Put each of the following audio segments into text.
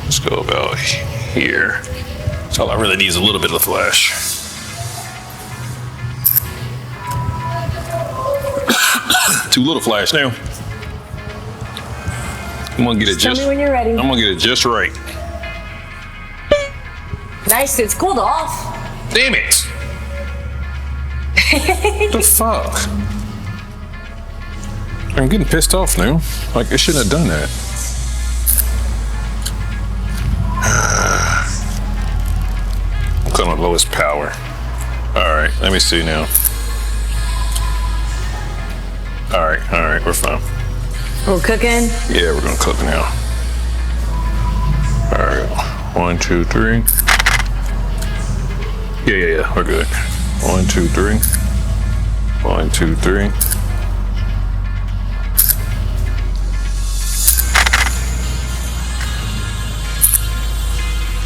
Let's go about here. So all I really need is a little bit of flash. Too little flash now. I'm gonna get it just. Tell me when you're ready. I'm gonna get it just right. Nice, it's cooled off. Damn it! What the fuck? I'm getting pissed off now. Like, it shouldn't have done that. I'm cutting my lowest power. All right, let me see now. All right, we're fine. We're cooking? Yeah, we're gonna cook now. All right, 1, 2, 3. Yeah, we're good. 1, 2, 3. 1, 2, 3.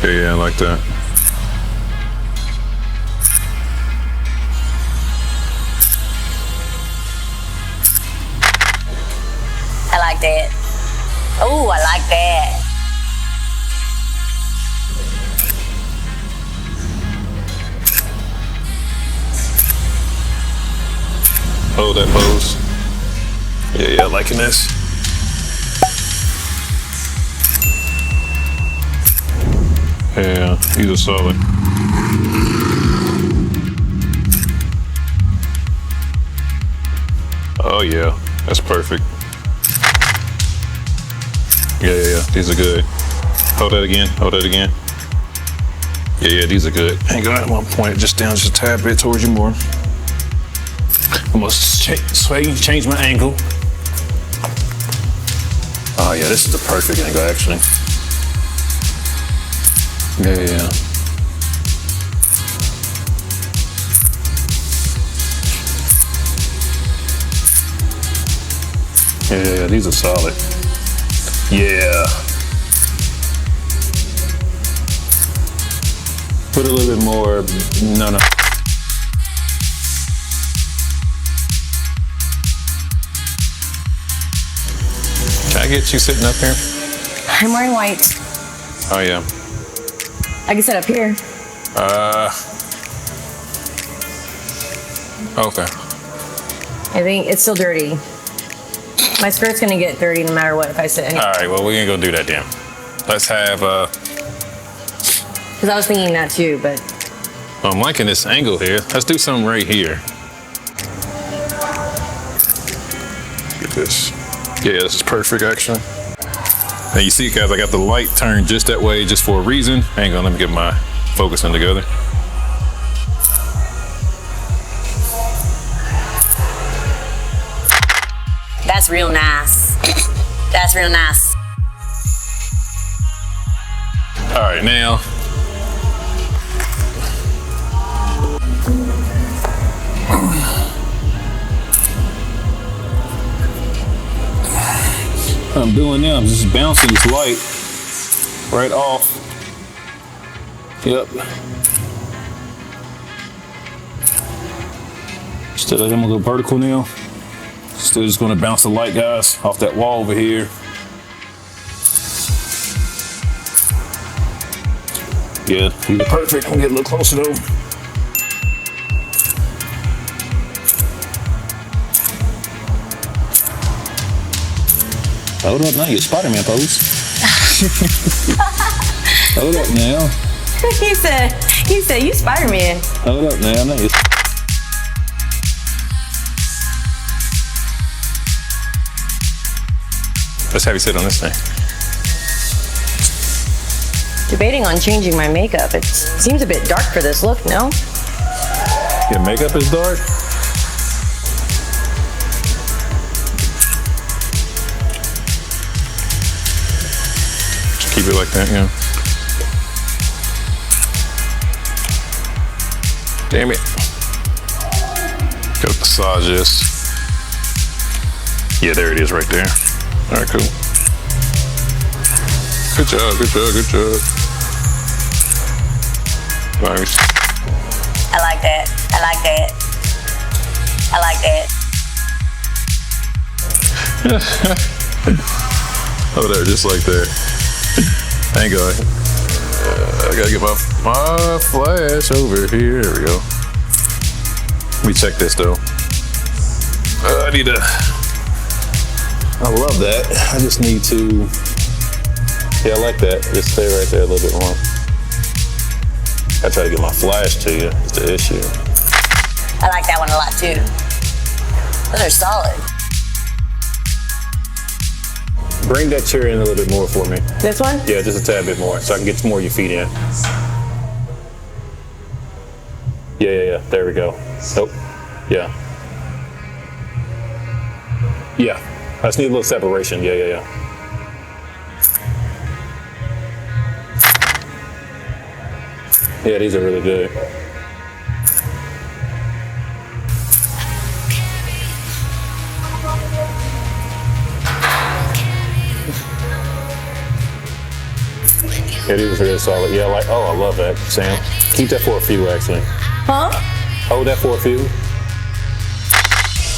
Yeah, I like that. I like that. Oh, I like that. Hold that pose. Yeah, liking this. Yeah, these are solid. Oh yeah, that's perfect. Yeah, these are good. Hold that again, Yeah, these are good. Hang on, I'm gonna point it just down just a tad bit towards you more. I'm gonna change my angle. Oh yeah, this is the perfect angle actually. Yeah. Yeah, these are solid. Yeah. Put a little bit more, no. Can I get you sitting up here? I'm wearing white. Oh yeah. I can sit up here. Okay. I think it's still dirty. My skirt's gonna get dirty no matter what if I sit anywhere. All right, well, we ain't gonna do that then. Let's have, Because I was thinking that too, but. I'm liking this angle here. Let's do something right here. Look at this. Yeah, this is perfect actually. Now you see guys, I got the light turned just that way just for a reason. Hang on, let me get my focusing together. That's real nice. That's real nice. All right, now. What I'm doing now, I'm just bouncing this light right off. Yep. Instead of I'm gonna go vertical now. Still just gonna bounce the light, guys, off that wall over here. Yeah, perfect. I'm gonna get a little closer though. Hold up now, you Spider-Man pose. Hold up now. He said, you Spider-Man. Hold up now, now you. Let's have you sit on this thing. Debating on changing my makeup. It seems a bit dark for this look, no? Your makeup is dark? Just keep it like that, yeah. Damn it. Gotta massage this. Yeah, there it is right there. All right, cool. Good job, good job, good job. Nice. I like that. I like that. I like that. Oh, there, just like that. Hang on. I gotta get my flash over here. There we go. Let me check this though. I need to. I love that. I just need to. Yeah, I like that. Just stay right there a little bit more. I try to get my flash to you. It's the issue. I like that one a lot too. Those are solid. Bring that chair in a little bit more for me. This one? Yeah, just a tad bit more, so I can get some more of your feet in. Yeah. There we go. Nope. Yeah. Yeah. I just need a little separation. Yeah. Yeah, these are really good. Yeah, these are really solid. Yeah, I love that, Sam. Keep that for a few, actually. Huh? Hold that for a few.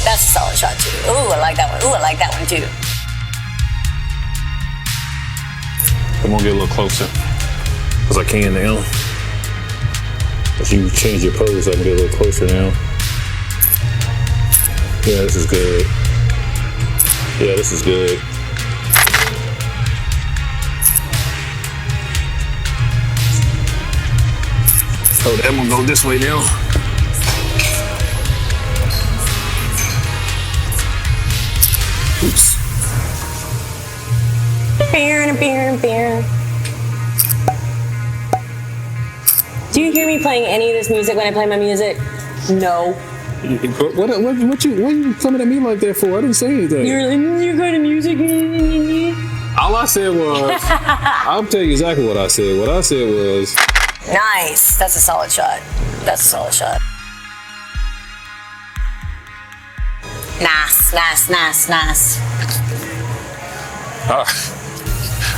That's a solid shot too. Ooh, I like that one. Ooh, I like that one too. I'm gonna get a little closer, because I can now. If you change your pose, I can get a little closer now. Yeah, this is good. Yeah, this is good. Oh, that one go this way now. Oops. Do you hear me playing any of this music when I play my music? No. What you coming at me like that for? I didn't say anything. You're good at music. All I said was, I'll tell you exactly what I said. What I said was, Nice. That's a solid shot. That's a solid shot. Nice.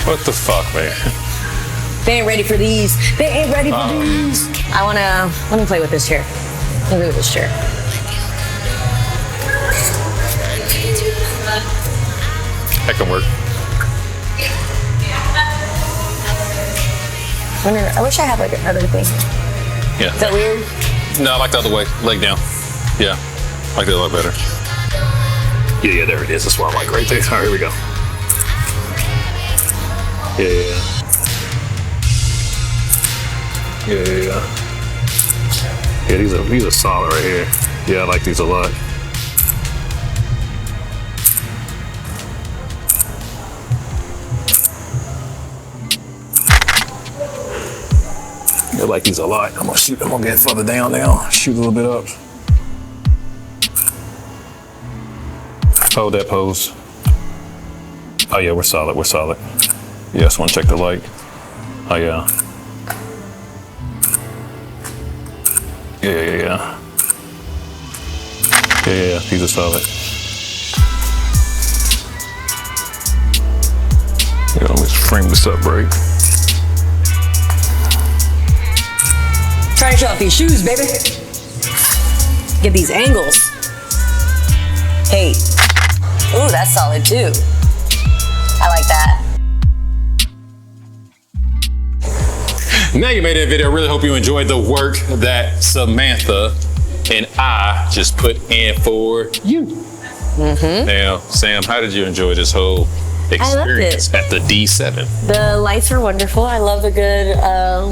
what the fuck, man? They ain't ready for these. They ain't ready for these. Let me play with this chair. Let me play with this chair. That can work. I wish I had like another thing. Yeah. Is that weird? No, I like the other way. Leg down. Yeah. I like that a lot better. Yeah, there it is. That's why I like right there. All right, here we go. Yeah. Yeah, these are solid right here. Yeah, I like these a lot. I like these a lot. I'm gonna get further down now. Shoot a little bit up. Hold that pose. Oh yeah, we're solid. Yeah, just wanna check the light. Oh yeah. Yeah. Yeah, these are solid. Yeah, let me just frame this up right. Try to show off these shoes, baby. Get these angles. Hey. Ooh, that's solid too. I like that. Now you made that video. I really hope you enjoyed the work that Samantha and I just put in for you. Now, Sam, how did you enjoy this whole experience at the D7? The lights are wonderful. I love the good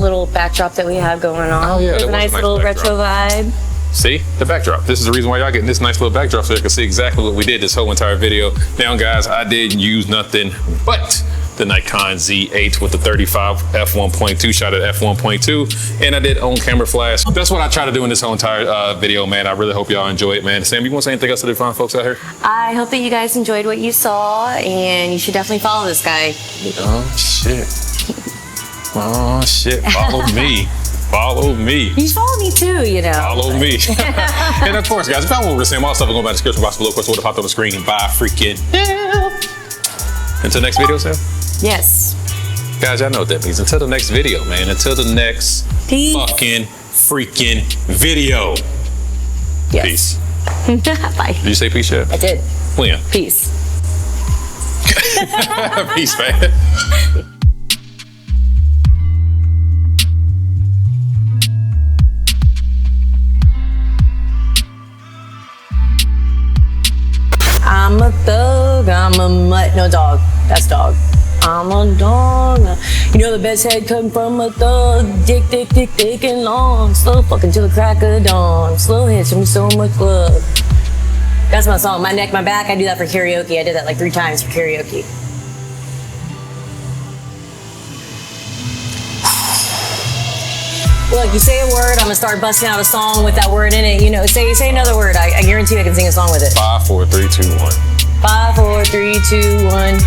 little backdrop that we have going on. Oh, yeah, There's a nice little retro vibe. See, the backdrop. This is the reason why y'all getting this nice little backdrop, so you can see exactly what we did this whole entire video. Now, guys, I didn't use nothing but the Nikon Z8 with the 35 f1.2 shot at f1.2, and I did on-camera flash. That's what I try to do in this whole entire video, man. I really hope y'all enjoy it, man. Sam, you want to say anything else to the fine folks out here? I hope that you guys enjoyed what you saw, and you should definitely follow this guy. Oh shit, follow me. Follow me. You should follow me too, you know. Follow me. And of course, guys, if y'all want to see all stuff, go by the description box below. Of course, we'll pop on the screen. Bye, freaking hell. Until next video, Sam. Yes. Guys, y'all know what that means. Until the next video, man. Until the next fucking freaking video. Yes. Peace. Bye. Did you say peace yet? I did. When? Peace. Peace, man. I'm a thug, I'm a mutt. No, dog. That's dog. I'm a dog. You know the best head come from a thug. Dick, dick, dick, dick and long. Slow fucking till the crack of dawn. Slow hits from so much love. That's my song. My neck, my back. I do that for karaoke. I did that like 3 times for karaoke. Look, you say a word, I'm gonna start busting out a song with that word in it. You know, say another word. I guarantee I can sing a song with it. 5, 4, 3, 2, 1. 5, 4, 3, 2, 1.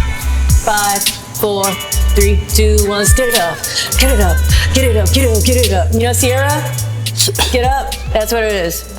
5, 4, 3, 2, 1. Let's get it up. Get it up. Get it up. Get it up. Get it up. You know, Sierra? Get up. That's what it is.